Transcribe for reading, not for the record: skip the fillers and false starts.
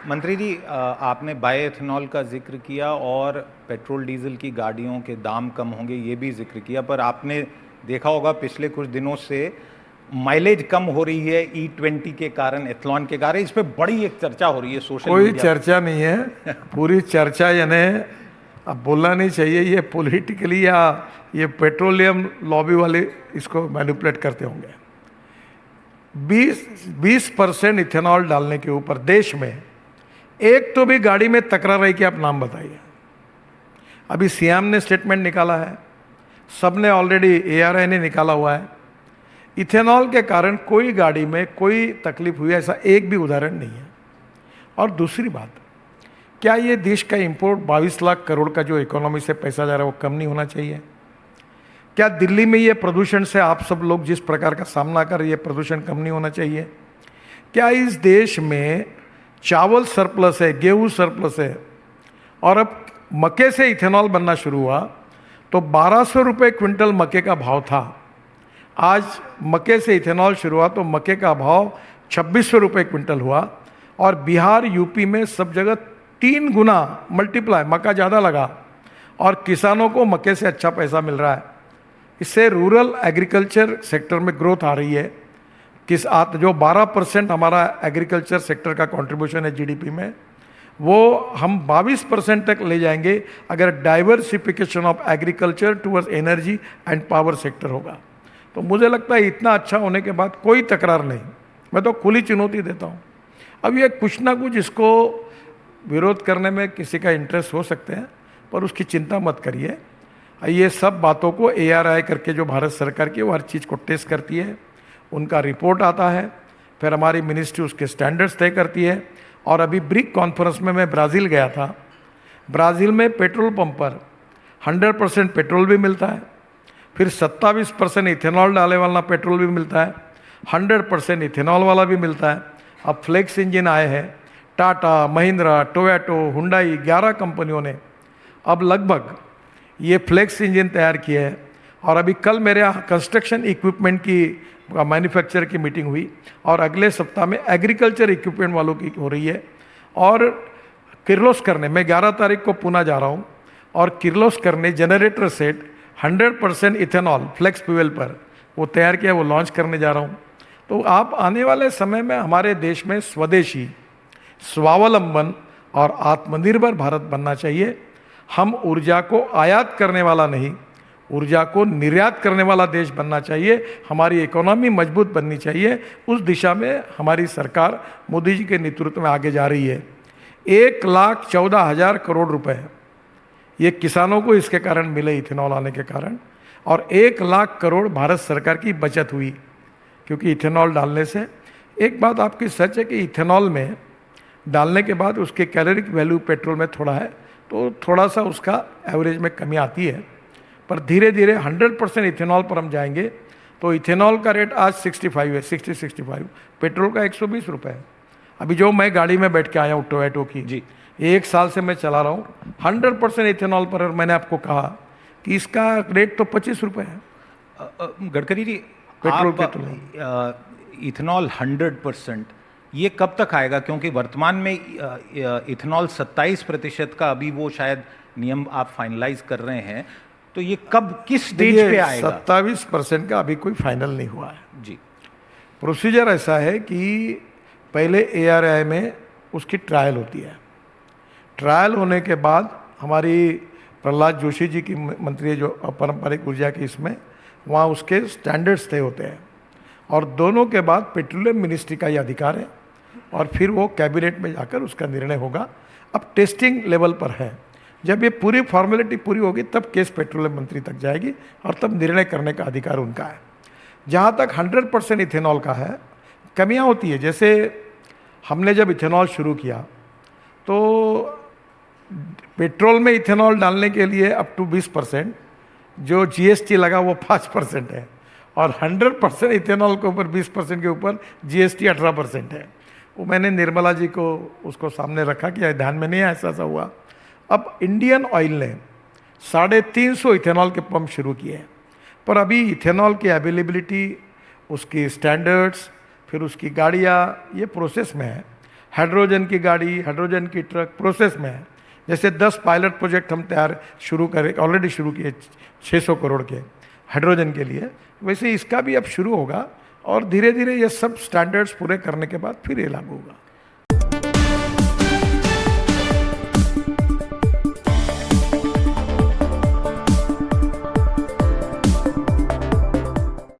मंत्री जी, आपने बायोएथेनॉल का जिक्र किया और पेट्रोल डीजल की गाड़ियों के दाम कम होंगे ये भी जिक्र किया, पर आपने देखा होगा पिछले कुछ दिनों से माइलेज कम हो रही है E20 के कारण, एथलॉन के कारण। इस पे बड़ी एक चर्चा हो रही है सोशल कोई मीडिया चर्चा नहीं है। पूरी चर्चा यानी अब बोलना नहीं चाहिए, ये पॉलिटिकली या ये पेट्रोलियम लॉबी वाले इसको मैनिपुलेट करते होंगे। 20% इथेनॉल डालने के ऊपर देश में एक तो भी गाड़ी में तकरार रही कि आप नाम बताइए। अभी सीएम ने स्टेटमेंट निकाला है, सबने ऑलरेडी ARI ने निकाला हुआ है। इथेनॉल के कारण कोई गाड़ी में कोई तकलीफ हुई ऐसा एक भी उदाहरण नहीं है। और दूसरी बात, क्या ये देश का इंपोर्ट 22 लाख करोड़ का जो इकोनॉमी से पैसा जा रहा है वो कम नहीं होना चाहिए? क्या दिल्ली में ये प्रदूषण से आप सब लोग जिस प्रकार का सामना कर रही है, प्रदूषण कम नहीं होना चाहिए? क्या इस देश में चावल सरप्लस है, गेहूं सरप्लस है, और अब मक्के से इथेनॉल बनना शुरू हुआ तो 1200 रुपये क्विंटल मक्के का भाव था। आज मक्के से इथेनॉल शुरू हुआ तो मक्के का भाव 2600 रुपये क्विंटल हुआ, और बिहार यूपी में सब जगह 3 गुना मल्टीप्लाई मक्का ज़्यादा लगा, और किसानों को मक्के से अच्छा पैसा मिल रहा है। इससे रूरल एग्रीकल्चर सेक्टर में ग्रोथ आ रही है। जो 12% हमारा एग्रीकल्चर सेक्टर का कंट्रीब्यूशन है GDP में, वो हम 22% तक ले जाएंगे अगर diversification of agriculture towards energy and power sector होगा। तो मुझे लगता है इतना अच्छा होने के बाद कोई तकरार नहीं। मैं तो खुली चुनौती देता हूँ। अब ये कुछ ना कुछ इसको विरोध करने में किसी का इंटरेस्ट हो सकते हैं, पर उसकी चिंता मत करिए। ये सब बातों को ARI करके जो भारत सरकार की वो हर चीज़ को टेस्ट करती है, उनका रिपोर्ट आता है, फिर हमारी मिनिस्ट्री उसके स्टैंडर्ड्स तय करती है। और अभी ब्रिक कॉन्फ्रेंस में मैं ब्राज़ील गया था। ब्राज़ील में पेट्रोल पंप पर 100% पेट्रोल भी मिलता है, फिर 27% इथेनॉल डाले वाला पेट्रोल भी मिलता है, 100% इथेनॉल वाला भी मिलता है। अब फ्लेक्स इंजन आए हैं, टाटा, महिंद्रा, टोयोटो, हुंडई 11 कंपनियों ने अब लगभग ये फ्लेक्स इंजन तैयार किए हैं। और अभी कल मेरे यहाँ कंस्ट्रक्शन इक्विपमेंट की मैन्युफैक्चर की मीटिंग हुई, और अगले सप्ताह में एग्रीकल्चर इक्विपमेंट वालों की हो रही है। और किर्लोस्कर ने, मैं 11 तारीख को पुणे जा रहा हूँ, और किर्लोस्कर ने generator set 100% ethanol flex fuel पर वो तैयार किया, वो लॉन्च करने जा रहा हूँ। तो आप आने वाले समय में हमारे देश में स्वदेशी, स्वावलंबन और आत्मनिर्भर भारत बनना चाहिए। हम ऊर्जा को आयात करने वाला नहीं, ऊर्जा को निर्यात करने वाला देश बनना चाहिए। हमारी इकोनॉमी मजबूत बननी चाहिए। उस दिशा में हमारी सरकार मोदी जी के नेतृत्व में आगे जा रही है। 1,14,000 करोड़ रुपए ये किसानों को इसके कारण मिले, इथेनॉल आने के कारण, और 1 लाख करोड़ भारत सरकार की बचत हुई क्योंकि इथेनॉल डालने से। एक बात आपकी सच है कि इथेनॉल में डालने के बाद उसके कैलोरिक वैल्यू पेट्रोल में थोड़ा है, तो थोड़ा सा उसका एवरेज में कमी आती है, पर धीरे धीरे 100% इथेनॉल पर हम जाएंगे। तो इथेनॉल का रेट आज 65 है, 60-65, पेट्रोल का 120 रुपये है। अभी जो मैं गाड़ी में बैठ के आया हूँ टोयोटो की जी, 1 साल से मैं चला रहा हूँ 100% इथेनॉल पर, और मैंने आपको कहा कि इसका रेट तो 25 रुपये है। गडकरी जी, पेट्रोल के इथेनॉल 100% ये कब तक आएगा? क्योंकि वर्तमान में इथेनॉल 27% का अभी वो शायद नियम आप फाइनलाइज कर रहे हैं, तो ये कब किस स्टेज पे आएगा? 27% का अभी कोई फाइनल नहीं हुआ है जी। प्रोसीजर ऐसा है कि पहले ARI में उसकी ट्रायल होती है। ट्रायल होने के बाद हमारी प्रहलाद जोशी जी की मंत्री जो पारंपरिक ऊर्जा की, इसमें वहाँ उसके स्टैंडर्ड्स तय होते हैं, और दोनों के बाद पेट्रोलियम मिनिस्ट्री का ये अधिकार है, और फिर वो कैबिनेट में जाकर उसका निर्णय होगा। अब टेस्टिंग लेवल पर है। जब ये पूरी फॉर्मेलिटी पूरी होगी तब केस पेट्रोलियम मंत्री तक जाएगी, और तब निर्णय करने का अधिकार उनका है। जहाँ तक 100% इथेनॉल का है, कमियाँ होती है। जैसे हमने जब इथेनॉल शुरू किया तो पेट्रोल में इथेनॉल डालने के लिए अप टू 20% जो GST लगा वो 5% है, और 100% इथेनॉल के ऊपर 20% के ऊपर GST 18% है। वो मैंने निर्मला जी को उसको सामने रखा कि ध्यान में नहीं है, ऐसा हुआ। अब इंडियन ऑयल ने 350 इथेनॉल के पंप शुरू किए हैं, पर अभी इथेनॉल की अवेलेबिलिटी, उसकी स्टैंडर्ड्स, फिर उसकी गाड़ियाँ, ये प्रोसेस में है। हाइड्रोजन की गाड़ी, हाइड्रोजन की ट्रक प्रोसेस में है। जैसे 10 पायलट प्रोजेक्ट हम शुरू करें, ऑलरेडी शुरू किए 600 करोड़ के हाइड्रोजन के लिए, वैसे इसका भी अब शुरू होगा और धीरे धीरे ये सब स्टैंडर्ड्स पूरे करने के बाद फिर ये लागू होगा।